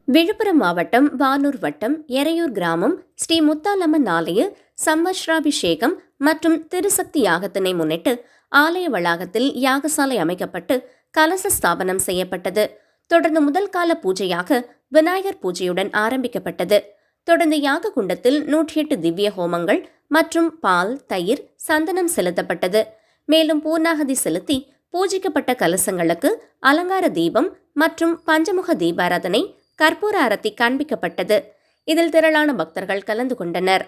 விழுப்புரம் மாவட்டம் வானூர் வட்டம் எறையூர் கிராமம் ஸ்ரீ முத்தாலம்மன் ஆலய சம்வத்சராபிஷேகம் மற்றும் திருசக்தி யாகத்தினை முன்னிட்டு ஆலய வளாகத்தில் யாகசாலை அமைக்கப்பட்டு கலச ஸ்தாபனம் செய்யப்பட்டது. தொடர்ந்து முதல் கால பூஜையாக விநாயகர் பூஜையுடன் ஆரம்பிக்கப்பட்டது. தொடர்ந்து யாக குண்டத்தில் 108 திவ்ய ஹோமங்கள் மற்றும் பால், தயிர், சந்தனம் செலுத்தப்பட்டது. மேலும் பூர்ணாகதி செலுத்தி பூஜிக்கப்பட்ட கலசங்களுக்கு அலங்கார தீபம் மற்றும் பஞ்சமுக தீபாராதனை, கற்பூர ஆரத்தி காண்பிக்கப்பட்டது. இதில் திரளான பக்தர்கள் கலந்து கொண்டனர்.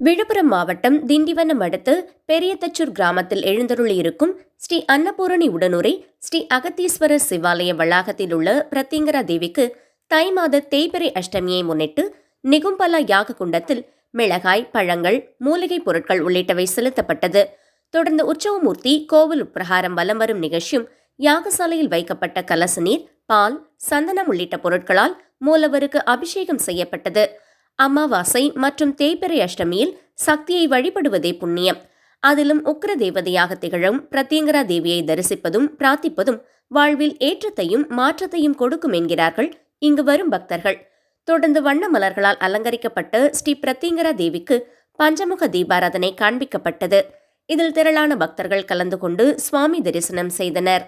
விழுப்புரம் மாவட்டம் திண்டிவனம் அடுத்து பெரியதச்சூர் கிராமத்தில் எழுந்தருளியிருக்கும் ஸ்ரீ அன்னபூரணி உடனுரை ஸ்ரீ அகத்தீஸ்வரர் சிவாலய வளாகத்தில் உள்ள பிரத்யங்கரா தேவிக்கு தை மாத தேய்பிறை அஷ்டமியை முன்னிட்டு நிகும்பலா யாக குண்டத்தில் மிளகாய், பழங்கள், மூலிகை பொருட்கள் உள்ளிட்டவை செலுத்தப்பட்டது. தொடர்ந்து உற்சவமூர்த்தி கோவில் உட்பிரகாரம் வலம் வரும் நிகழ்ச்சியும் யாகசாலையில் வைக்கப்பட்ட கலச நீர், பால், சந்தனம் உள்ளிட்ட பொருட்களால் மூலவருக்கு அபிஷேகம் செய்யப்பட்டது. அமாவாசை மற்றும் தேய்பிறை அஷ்டமியில் சக்தியை வழிபடுவதே புண்ணியம். அதிலும் உக்கிர தேவதையாக திகழும் பிரத்யங்கரா தேவியை தரிசிப்பதும் பிரார்த்திப்பதும் வாழ்வில் ஏற்றத்தையும் மாற்றத்தையும் கொடுக்கும் என்கிறார்கள் இங்கு வரும் பக்தர்கள். தொடர்ந்து வண்ண மலர்களால் அலங்கரிக்கப்பட்ட ஸ்ரீ பிரத்யங்கரா தேவிக்கு பஞ்சமுக தீபாராதனை காண்பிக்கப்பட்டது. இதில் திரளான பக்தர்கள் கலந்து கொண்டு சுவாமி தரிசனம் செய்தனர்.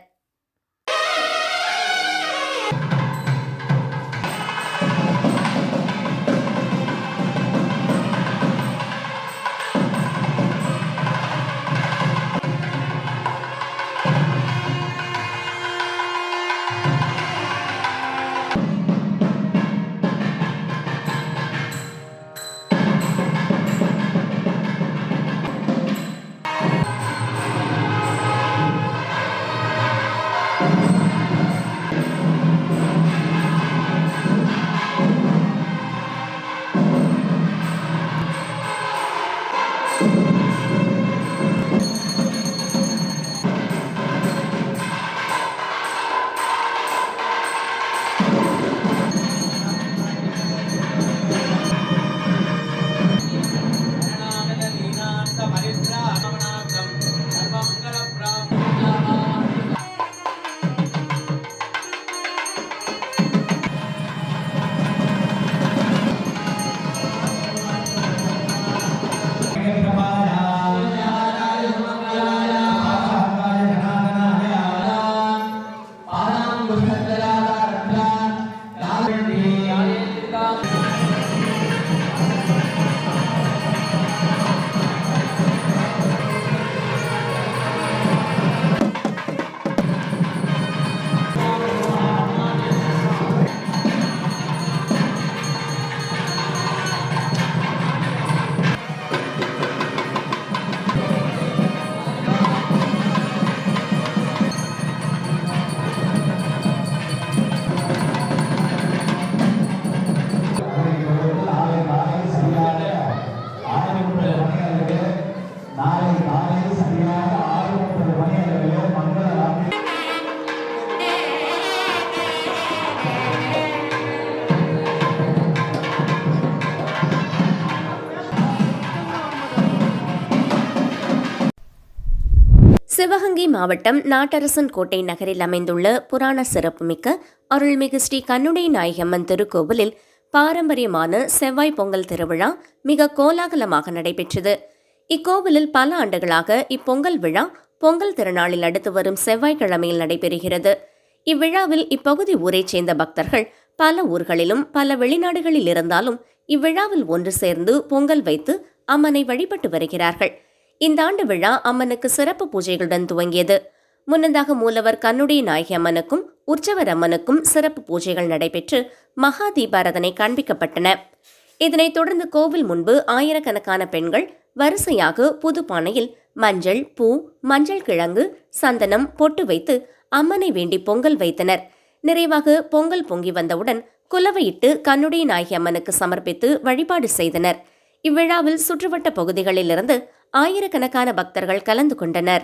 சிவகங்கை மாவட்டம் நாட்டரசன் கோட்டை நகரில் அமைந்துள்ள புராண சிறப்புமிக்க அருள்மிகு ஸ்ரீ கண்ணுடை நாயகம்மன் திருக்கோவிலில் பாரம்பரியமான செவ்வாய் பொங்கல் திருவிழா மிக கோலாகலமாக நடைபெற்றது. இக்கோவிலில் பல ஆண்டுகளாக இப்பொங்கல் விழா பொங்கல் திருநாளில் அடுத்து வரும் செவ்வாய்க்கிழமையில் நடைபெறுகிறது. இவ்விழாவில் இப்பகுதி ஊரைச் சேர்ந்த பக்தர்கள் பல ஊர்களிலும் பல வெளிநாடுகளில் இருந்தாலும் இவ்விழாவில் ஒன்று சேர்ந்து பொங்கல் வைத்து அம்மனை வழிபட்டு வருகிறார்கள். இந்த ஆண்டு விழா அம்மனுக்கு சிறப்பு பூஜைகளுடன் துவங்கியது. முன்னதாக மூலவர் கண்ணுடைய நாயகி அம்மனுக்கும் உற்சவர் அம்மனுக்கும் சிறப்பு பூஜைகள் நடைபெற்று மகா தீபாராதனை காண்பிக்கப்பட்டன. இதனைத் தொடர்ந்து கோவில் முன்பு ஆயிரக்கணக்கான பெண்கள் வரிசையாக புது பானையில் மஞ்சள், பூ, மஞ்சள் கிழங்கு, சந்தனம், பொட்டு வைத்து அம்மனை வேண்டி பொங்கல் வைத்தனர். நிறைவாக பொங்கல் பொங்கி வந்தவுடன் குலவையிட்டு கண்ணுடைய நாயகி அம்மனுக்கு சமர்ப்பித்து வழிபாடு செய்தனர். இவ்விழாவில் சுற்றுவட்ட பகுதிகளிலிருந்து ஆயிரக்கணக்கான பக்தர்கள் கலந்து கொண்டனர்.